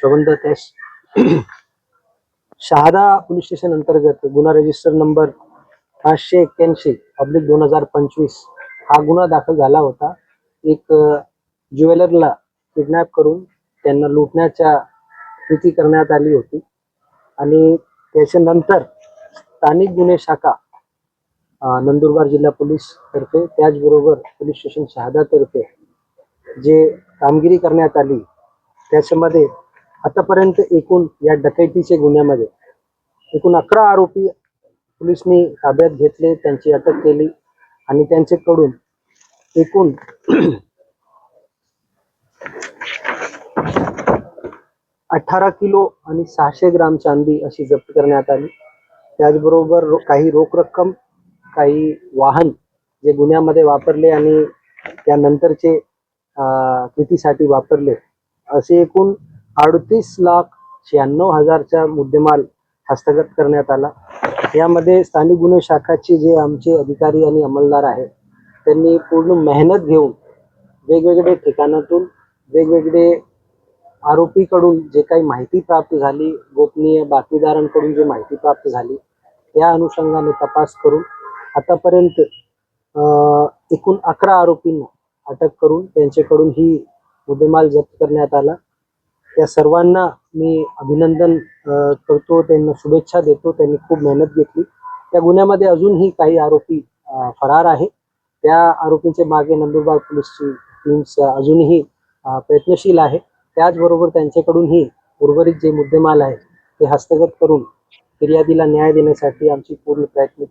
प्रबंध त्यास Shahada police station अंतर्गत गुन्हा रजिस्टर नंबर 581/2025 हा गुन्हा दाखल झाला होता। एक ज्वेलरला किडनॅप करून त्यांना लुटण्याच्या कृती करण्यात आली होती आणि त्याच्यानंतर स्थानिक गुन्हे शाखा नंदुरबार जिल्हा पोलीस तर्फे त्याचबरोबर पोलीस स्टेशन शहादा तर्फे जे कामगिरी करण्यात आली त्याच्यामध्ये आतापर्यंत एकूण या डकैतीच्या गुन्ह्यामध्ये एकूण 11 आरोपी पोलिसांनी ताब्यात घेतले, त्यांची अटक केली आणि त्यांच्याकडून एकूण 18 किलो आणि 600 ग्राम चांदी अशी जप्त करण्यात आली। त्याचबरोबर काही रोख रक्कम, काही वाहन जे गुन्ह्यामध्ये वापरले आणि त्यानंतरचे कृतीसाठी वापरले असे एकूण 38,96,000चा मुद्देमाल हस्तगत करण्यात आला। यामध्ये स्थानिक गुन्हे शाखाचे जे आमचे अधिकारी आणि अंमलदार आहेत त्यांनी पूर्ण मेहनत घेऊन वेगवेगळे ठिकाणातून वेगवेगळे आरोपीकडून जे काही माहिती प्राप्त झाली, गोपनीय बातमीदारांकडून जी माहिती प्राप्त झाली त्या अनुषंगाने तपास करून आतापर्यंत एकूण 11 आरोपींना अटक करून त्यांच्याकडून ही मुद्देमाल जप्त करण्यात आला। त्या सर्वांना मी अभिनंदन करतो, त्यांना शुभेच्छा देतो। त्यांनी खूप मेहनत घेतली। त्या गुन्ह्यामध्ये अजूनही काही आरोपी फरार आहे। त्या आरोपींच्या मागे नंदुरबार पोलीसची टीम अजूनही प्रयत्नशील आहे। त्याचबरोबर त्यांच्याकडूनही उर्वरित जे मुद्देमाल आहे ते हस्तगत करून फिर्यादीला न्याय देण्यासाठी आमची पूर्ण प्रयत्न